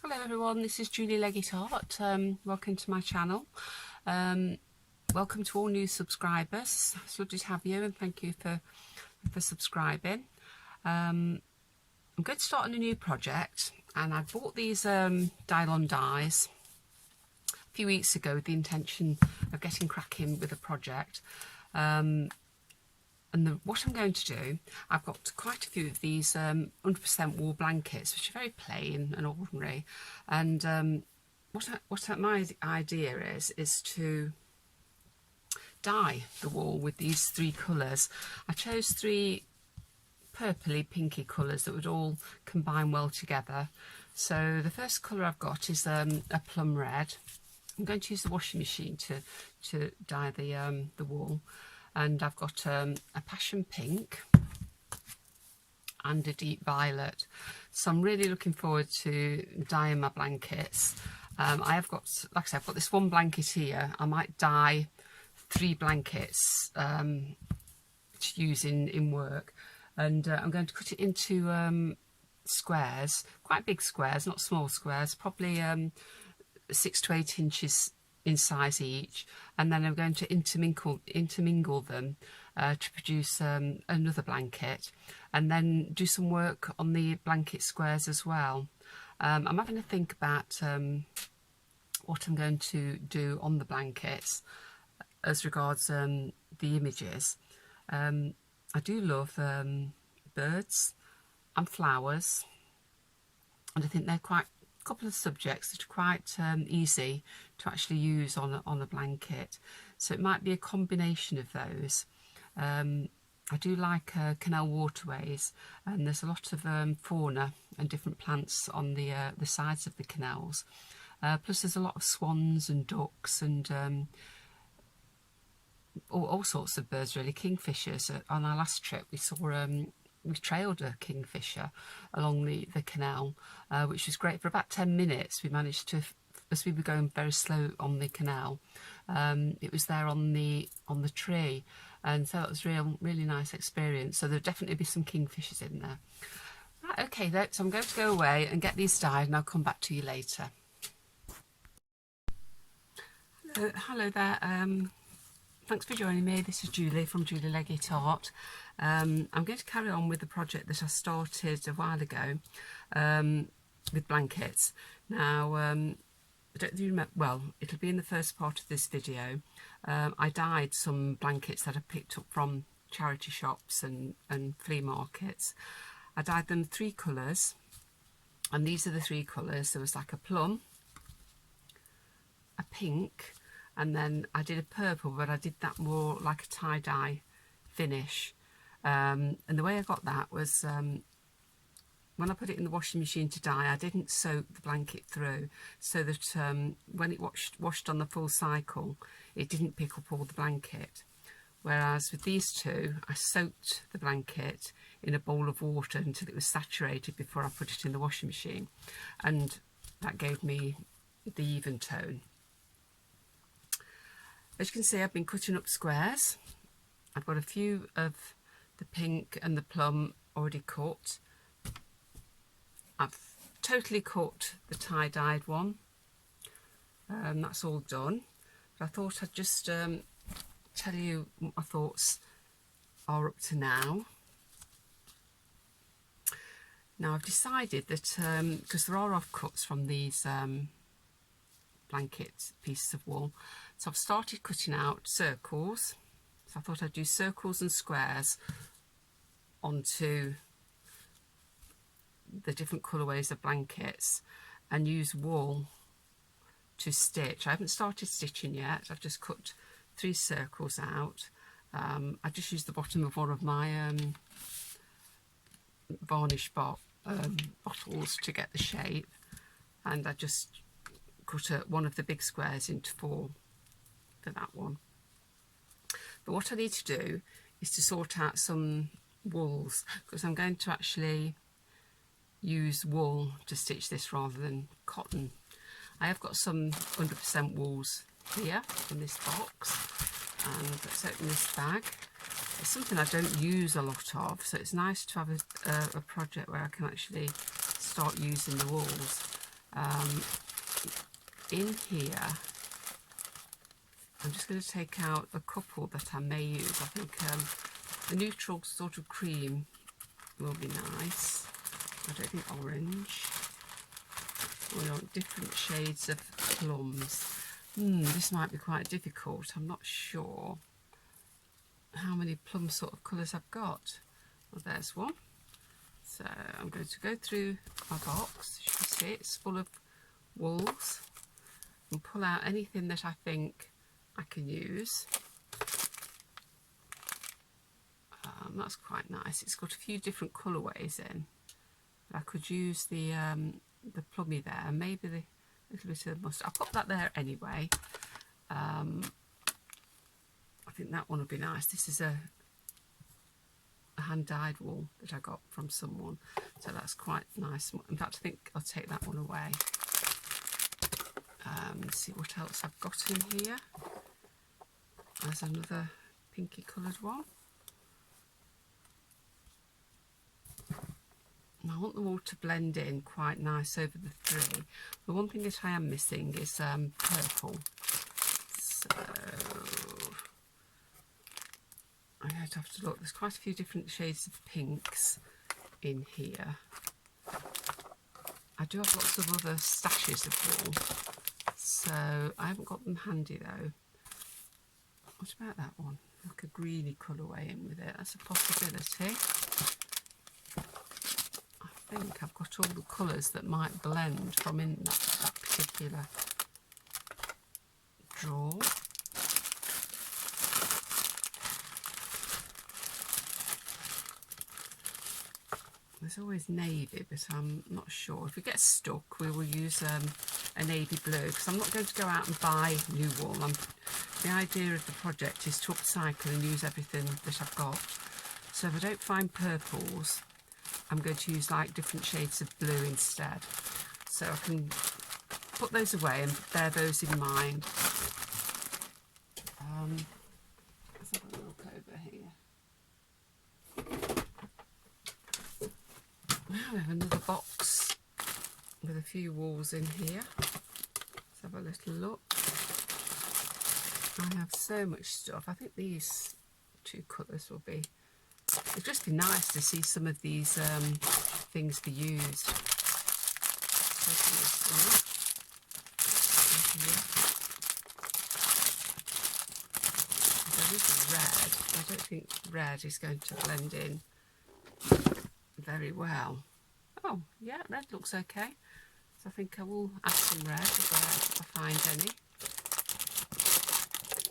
Hello everyone, this is Julie Leggett Art. Welcome to my channel. Welcome to all new subscribers. It's lovely to have you and thank you for subscribing. I'm going to start on a new project and I bought these dylon dies a few weeks ago with the intention of getting cracking with a project. What I'm going to do, I've got quite a few of these 100% wool blankets, which are very plain and ordinary. And my idea is to dye the wool with these three colours. I chose three purpley pinky colours that would all combine well together. So the first colour I've got is a plum red. I'm going to use the washing machine to dye the wool. And I've got a passion pink and a deep violet. So I'm really looking forward to dyeing my blankets. I have got, like I said, I've got this one blanket here. I might dye 3 blankets to use in work. And I'm going to cut it into squares, quite big squares, not small squares, probably 6 to 8 inches in size each, and then I'm going to intermingle them to produce another blanket, and then do some work on the blanket squares as well. I'm having to think about what I'm going to do on the blankets as regards the images. I do love birds and flowers, and I think they're quite couple of subjects that are quite easy to actually use on a blanket, so it might be a combination of those. I do like canal waterways, and there's a lot of fauna and different plants on the sides of the canals, plus there's a lot of swans and ducks and all sorts of birds really, kingfishers. On our last trip we saw we trailed a kingfisher along the canal, which was great. For about 10 minutes we managed to, as we were going very slow on the canal, it was there on the tree, and so it was really nice experience. So there'll definitely be some kingfishers in there. Right, okay, so I'm going to go away and get these dyed and I'll come back to you later. Hello there, thanks for joining me. This is Julie from Julie Leggett Art. I'm going to carry on with the project that I started a while ago with blankets. Now, I don't know if you remember, well, it'll be in the first part of this video. I dyed some blankets that I picked up from charity shops and flea markets. I dyed them 3 colours, and these are the 3 colours. There was like a plum, a pink, and then I did a purple, but I did that more like a tie-dye finish. And the way I got that was when I put it in the washing machine to dye, I didn't soak the blanket through, so that when it washed on the full cycle, it didn't pick up all the blanket. Whereas with these 2, I soaked the blanket in a bowl of water until it was saturated before I put it in the washing machine, and that gave me the even tone. As you can see, I've been cutting up squares. I've got a few of the pink and the plum already cut. I've totally cut the tie-dyed one. That's all done. But I thought I'd just tell you what my thoughts are up to now. Now I've decided that, because there are offcuts from these blanket pieces of wool, so I've started cutting out circles. So I thought I'd do circles and squares onto the different colourways of blankets and use wool to stitch. I haven't started stitching yet. I've just cut 3 circles out. I just used the bottom of one of my varnish bottles to get the shape, and I just cut one of the big squares into 4 for that one. But what I need to do is to sort out some wools, because I'm going to actually use wool to stitch this rather than cotton. I have got some 100% wools here in this box, and let's open this bag. It's something I don't use a lot of, so it's nice to have a project where I can actually start using the wools. In here, I'm just going to take out a couple that I may use. I think the neutral sort of cream will be nice. I don't think orange. We want different shades of plums. This might be quite difficult. I'm not sure how many plum sort of colours I've got. Well, there's one. So I'm going to go through my box. You can see it's full of wools, and pull out anything that I think I can use. That's quite nice. It's got a few different colourways in. I could use the plummy there, maybe the little bit of mustard. I'll put that there anyway. I think that one would be nice. This is a hand-dyed wool that I got from someone, so that's quite nice. In fact, I think I'll take that one away. See what else I've got in here. There's another pinky coloured one. And I want them all to blend in quite nice over the three. The one thing that I am missing is purple. So I'm going to have to look. There's quite a few different shades of pinks in here. I do have lots of other stashes of wool, so I haven't got them handy though. What about that one? Like a greeny colourway in with it. That's a possibility. I think I've got all the colours that might blend from in that particular drawer. There's always navy, but I'm not sure. If we get stuck, we will use a navy blue, because I'm not going to go out and buy new wool. The idea of the project is to upcycle and use everything that I've got. So if I don't find purples, I'm going to use like different shades of blue instead. So I can put those away and bear those in mind. Let's have a look over here. Now we have another box with a few wools in here. Let's have a little look. I have so much stuff. I think these two colours will be... It'd just be nice to see some of these things be used. There is red. I don't think red is going to blend in very well. Oh, yeah, red looks okay. So I think I will add some red as well if I find any.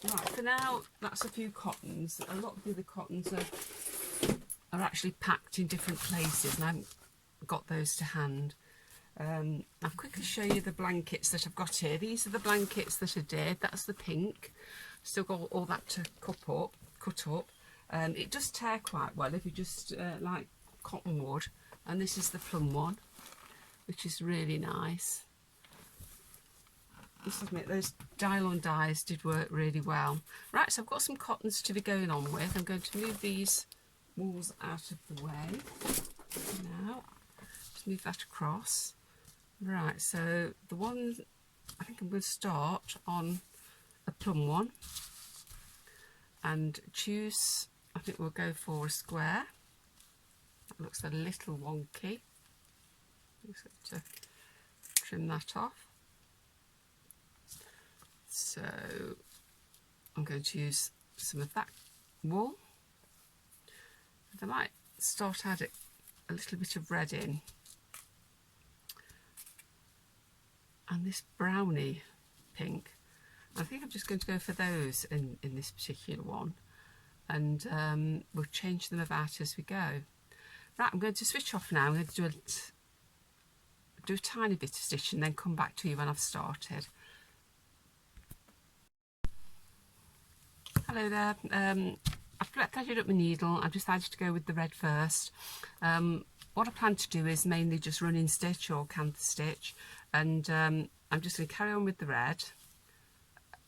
Right, for now, that's a few cottons. A lot of the other cottons are actually packed in different places, and I haven't got those to hand. I'll quickly show you the blankets that I've got here. These are the blankets that I did. That's the pink. Still got all that to cut up. It does tear quite well if you just like cotton wood. And this is the plum one, which is really nice. I must admit, those dylon dyes did work really well. Right, so I've got some cottons to be going on with. I'm going to move these wools out of the way now. Just move that across. Right, so the one, I think I'm going to start on a plum one and choose, I think we'll go for a square. That looks a little wonky. Just have to trim that off. So I'm going to use some of that wool. And I might start adding a little bit of red in. And this brownie pink. I think I'm just going to go for those in this particular one. And we'll change them about as we go. Right, I'm going to switch off now. I'm going to do a tiny bit of stitch and then come back to you when I've started. Hello there. I've threaded up my needle. I've decided to go with the red first. What I plan to do is mainly just running stitch or kantha stitch, and I'm just going to carry on with the red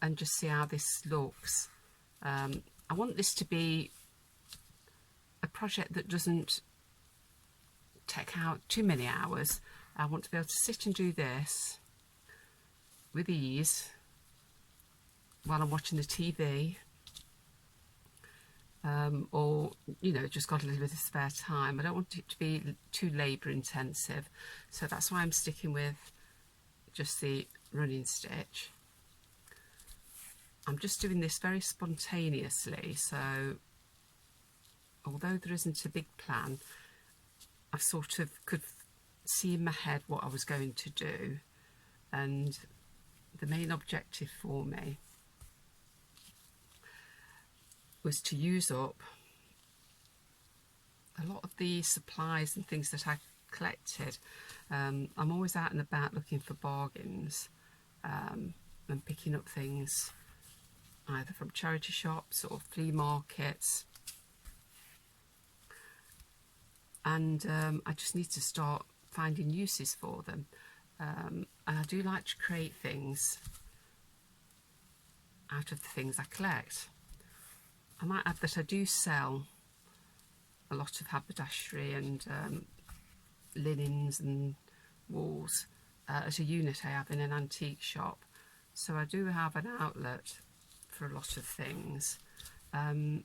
and just see how this looks. I want this to be a project that doesn't take out too many hours. I want to be able to sit and do this with ease while I'm watching the TV, or, you know, just got a little bit of spare time. I don't want it to be too labour intensive, so that's why I'm sticking with just the running stitch. I'm just doing this very spontaneously, so although there isn't a big plan, I sort of could see in my head what I was going to do, and the main objective for me was to use up a lot of the supplies and things that I collected. I'm always out and about looking for bargains, and picking up things either from charity shops or flea markets, and I just need to start finding uses for them, and I do like to create things out of the things I collect. I might add that I do sell a lot of haberdashery and linens and wools as a unit I have in an antique shop, so I do have an outlet for a lot of things, and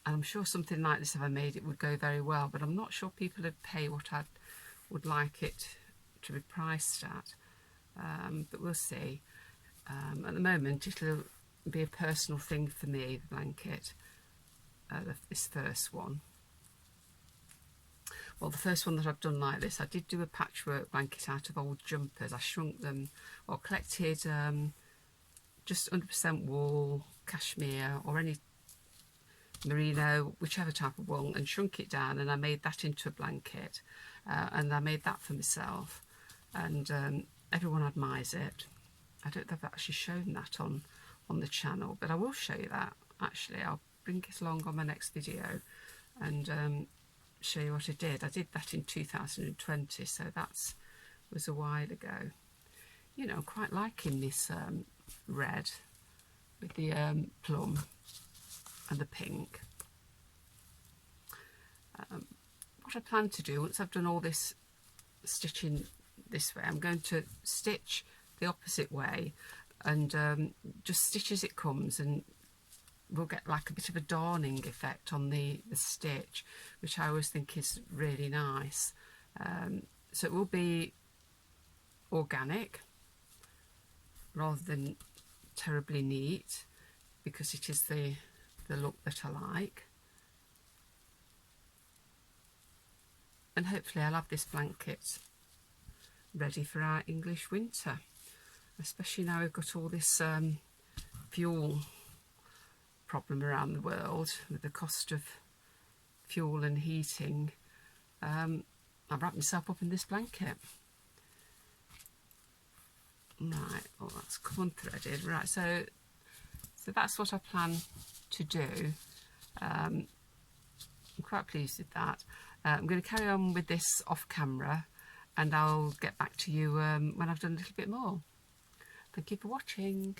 I'm sure something like this, if I made it, would go very well, but I'm not sure people would pay what I would like it to be priced at, but we'll see. At the moment it'll be a personal thing for me, the blanket, this first one. Well, the first one that I've done like this, I did do a patchwork blanket out of old jumpers. I shrunk them, or collected just 100% wool, cashmere, or any merino, whichever type of wool, and shrunk it down, and I made that into a blanket, and I made that for myself, and everyone admires it. I don't think I've actually shown that on the channel, but I will show you that. Actually, I'll bring it along on my next video and show you what I did. I did that in 2020, so that was a while ago. You know, I'm quite liking this red with the plum and the pink. What I plan to do, once I've done all this stitching this way, I'm going to stitch the opposite way and just stitch as it comes, and we'll get like a bit of a darning effect on the stitch, which I always think is really nice. So it will be organic rather than terribly neat, because it is the look that I like. And hopefully I'll have this blanket ready for our English winter, especially now we've got all this fuel problem around the world with the cost of fuel and heating. I've wrapped myself up in this blanket. Right, oh, that's come unthreaded. Right, so that's what I plan to do. I'm quite pleased with that. I'm going to carry on with this off camera, and I'll get back to you when I've done a little bit more. Thank you for watching.